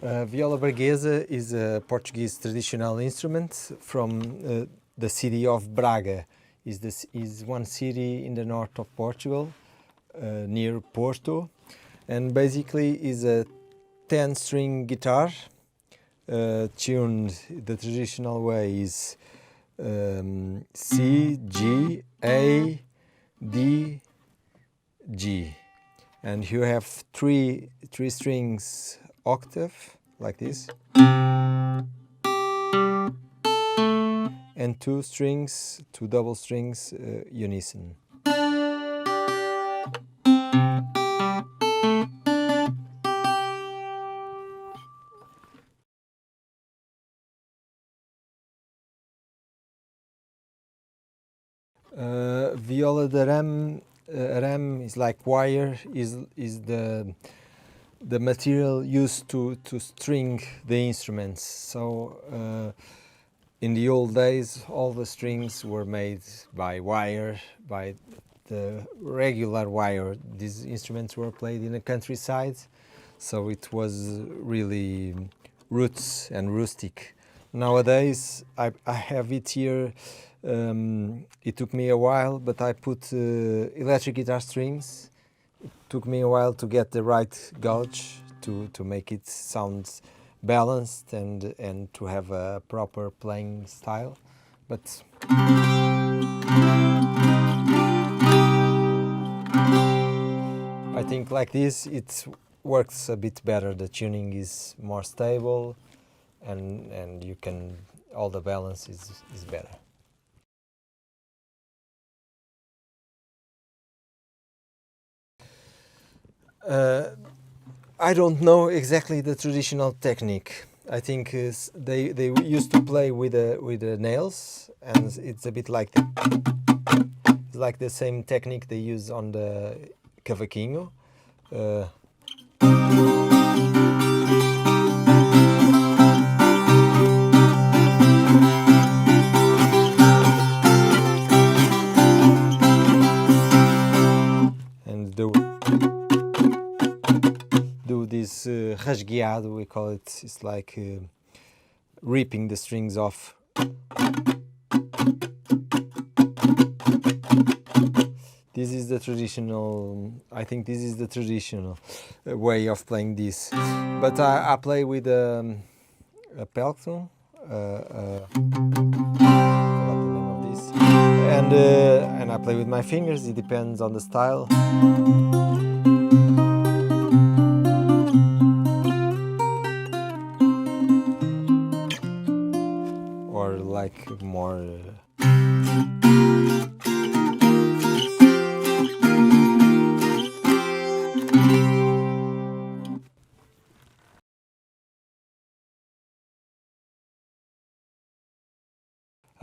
Viola Braguesa is a Portuguese traditional instrument from the city of Braga. Is one city in the north of Portugal, near Porto, and basically is a 10-string guitar tuned the traditional way is C, G, A, D, G, and you have three strings octave like this, and two double strings unison. Viola de Arame, Arame is like wire, is the material used to string the instruments. So in the old days, all the strings were made by wire, by the regular wire. These instruments were played in the countryside, so it was really roots and rustic. Nowadays, I have it here. It took me a while, but I put electric guitar strings. It took me a while to get the right gauge to make it sound balanced and to have a proper playing style. But I think like this it works a bit better. The tuning is more stable, and you can, all the balance is better. I don't know exactly the traditional technique. I think they used to play with the nails, and it's a bit like the same technique they use on the Cavaquinho. And do this rasgueado, we call it. It's like ripping the strings off. This is the traditional, I think this is the traditional way of playing this. But I play with a pelton, I forgot the name of this, and I play with my fingers. It depends on the style. Or like more.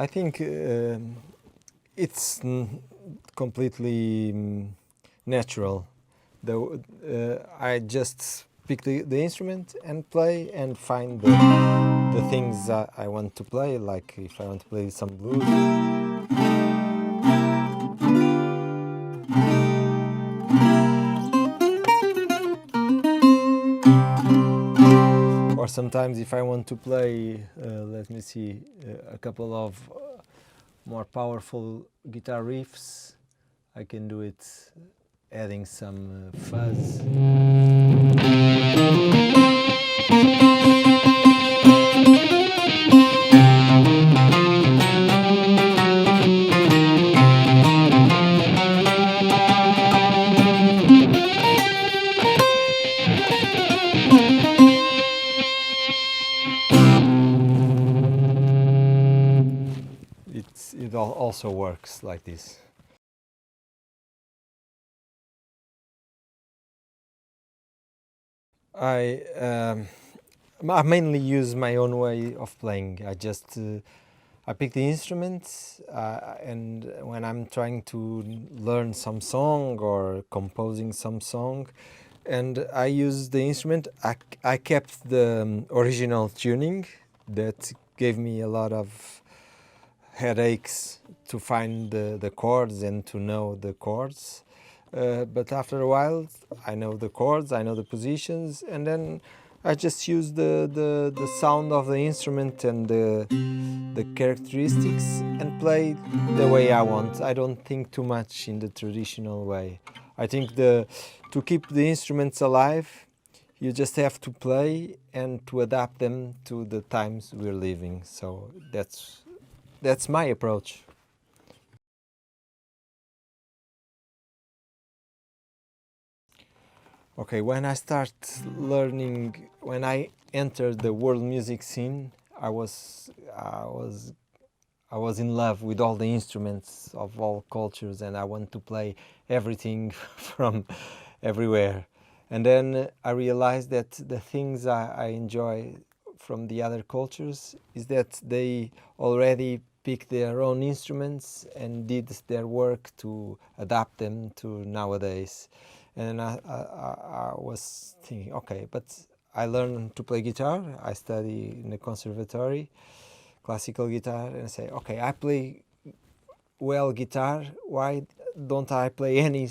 I think it's completely natural. I just pick the instrument and play and find the things I want to play, like if I want to play some blues. Or sometimes if I want to play, let me see, a couple of more powerful guitar riffs, I can do it adding some fuzz. It also works like this. I mainly use my own way of playing. I pick the instruments, and when I'm trying to learn some song or composing some song, and I use the instrument, I kept the original tuning that gave me a lot of headaches to find the chords and to know the chords. But after a while, I know the chords, I know the positions, and then I just use the sound of the instrument and the characteristics and play the way I want. I don't think too much in the traditional way. I think to keep the instruments alive, you just have to play and to adapt them to the times we're living. So that's my approach. Okay, when I start learning, when I entered the world music scene, I was in love with all the instruments of all cultures, and I want to play everything from everywhere. And then I realized that the things I enjoy from the other cultures is that they already picked their own instruments and did their work to adapt them to nowadays. And I was thinking, okay, but I learned to play guitar. I study in the conservatory, classical guitar, and I say, okay, I play well guitar. Why don't I play any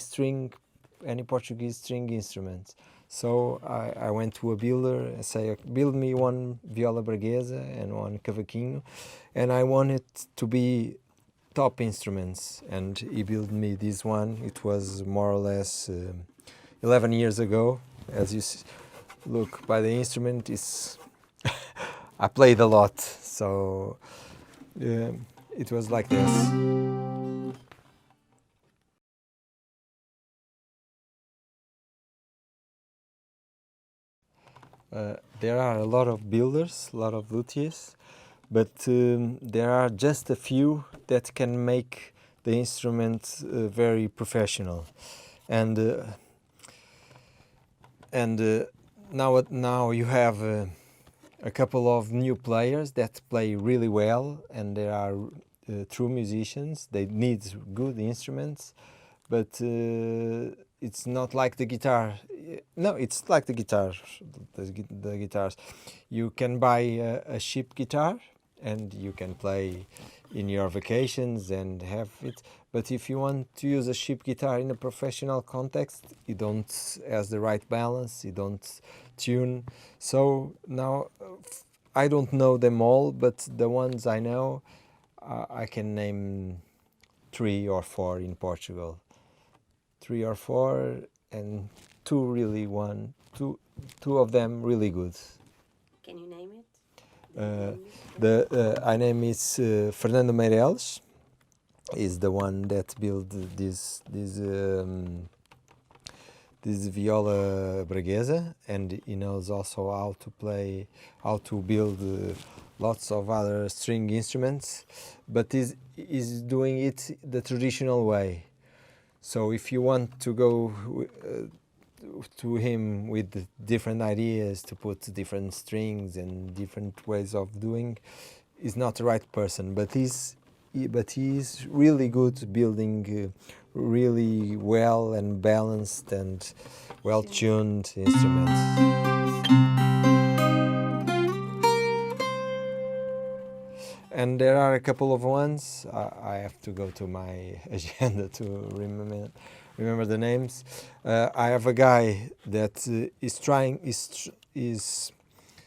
Portuguese string instruments? So I went to a builder and say, build me one Viola Braguesa and one Cavaquinho, and I want it to be top instruments. And he built me this one. It was more or less 11 years ago. As you look by the instrument, it's I played a lot, so it was like this. There are a lot of builders, a lot of luthiers, but there are just a few that can make the instrument very professional. And now you have a couple of new players that play really well, and they are true musicians. They need good instruments, but it's not like the guitar. No, it's like the guitar. The guitars. You can buy a cheap guitar, and you can play in your vacations and have it. But if you want to use a cheap guitar in a professional context, you don't has the right balance. You don't tune. So now I don't know them all, but the ones I know, I can name 3 or 4 in Portugal. 3 or 4, and two of them really good. Can you name it? I name is Fernando Meirelles. Is the one that built this Viola Braguesa, and he knows also how to build lots of other string instruments, but is doing it the traditional way. So if you want to go to him with different ideas to put different strings and different ways of doing, is not the right person. But he's really good building really well and balanced and well tuned instruments. And there are a couple of ones. I have to go to my agenda to remember the names. I have a guy that is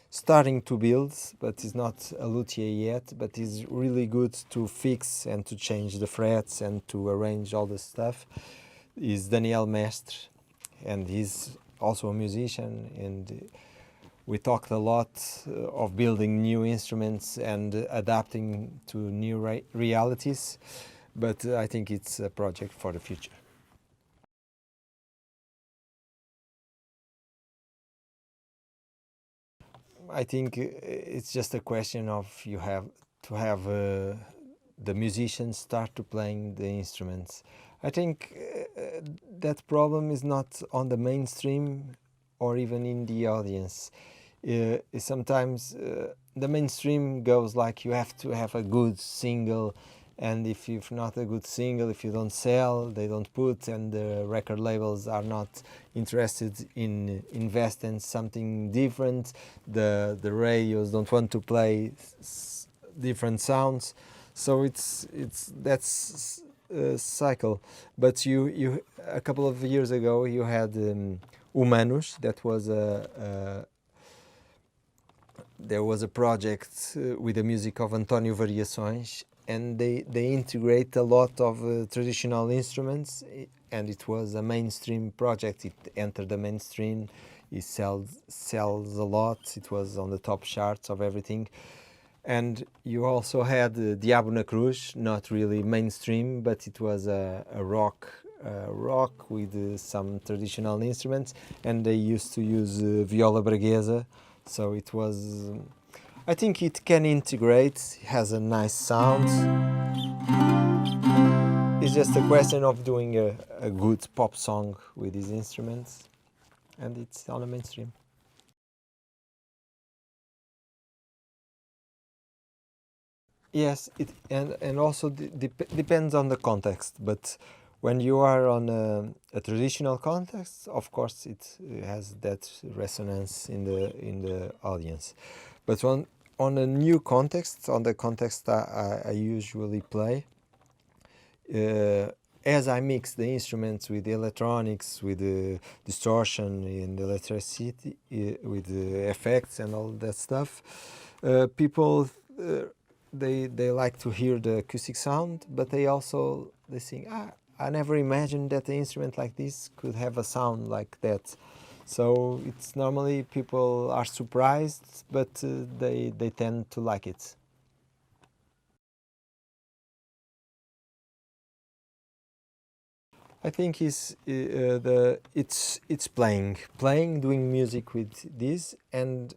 starting to build, but is not a luthier yet. But is really good to fix and to change the frets and to arrange all the stuff. Is Daniel Mestre, and he's also a musician, and we talked a lot of building new instruments and adapting to new realities, but I think it's a project for the future. I think it's just a question of you have to have the musicians start to playing the instruments. I think that problem is not on the mainstream or even in the audience. Sometimes the mainstream goes like you have to have a good single, and if you've not a good single, if you don't sell, they don't put, and the record labels are not interested in invest in something different. The radios don't want to play different sounds, so that's a cycle. But you a couple of years ago you had Humanos, that was there was a project with the music of António Variações, and they integrate a lot of traditional instruments, and it was a mainstream project. It entered the mainstream, it sells a lot, it was on the top charts of everything. And you also had Diabo na Cruz, not really mainstream, but it was a rock with some traditional instruments, and they used to use Viola Braguesa, so it was, I think it can integrate, it has a nice sound. It's just a question of doing a good pop song with these instruments, and it's on the mainstream. Yes, and also depends on the context, but when you are on a traditional context, of course it has that resonance in the audience. But on a new context, on the context I usually play, as I mix the instruments with the electronics, with the distortion and the electricity, with the effects and all that stuff, people they like to hear the acoustic sound, but they think, I never imagined that an instrument like this could have a sound like that. So it's normally people are surprised, but they tend to like it. I think it's playing, doing music with this, and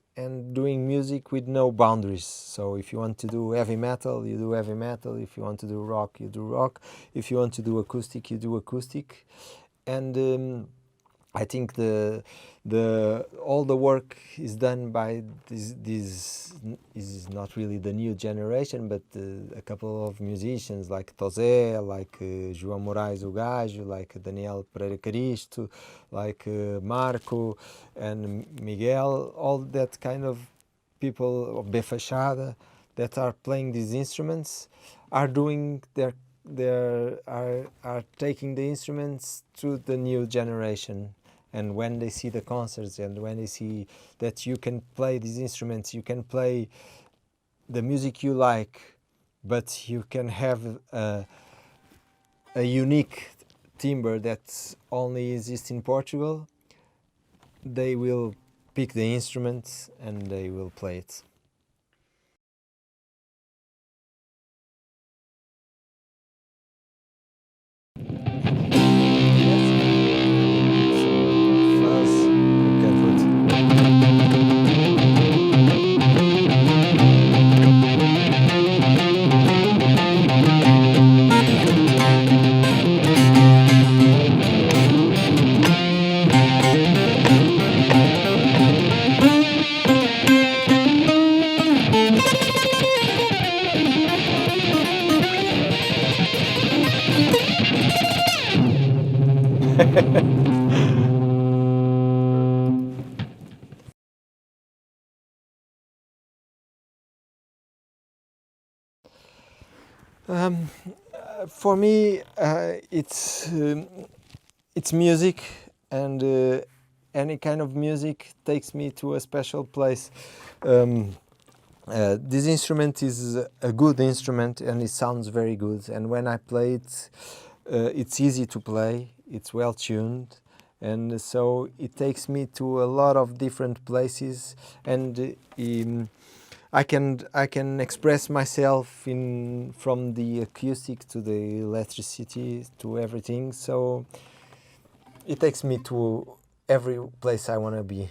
doing music with no boundaries. So if you want to do heavy metal, you do heavy metal. If you want to do rock, you do rock. If you want to do acoustic, you do acoustic. And I think all the work is done by this is not really the new generation, but a couple of musicians like Tosé, like João Moraes o Gajo, like Daniel Pereira Caristo, like Marco and Miguel, all that kind of people, of Befachada, that are playing these instruments, are doing are taking the instruments to the new generation. And when they see the concerts, and when they see that you can play these instruments, you can play the music you like, but you can have a unique timbre that only exists in Portugal, they will pick the instrument and they will play it. For me, it's music, and any kind of music takes me to a special place. This instrument is a good instrument, and it sounds very good. And when I play it, it's easy to play. It's well tuned, and so it takes me to a lot of different places, and I can express myself from the acoustic to the electricity to everything. So it takes me to every place I want to be.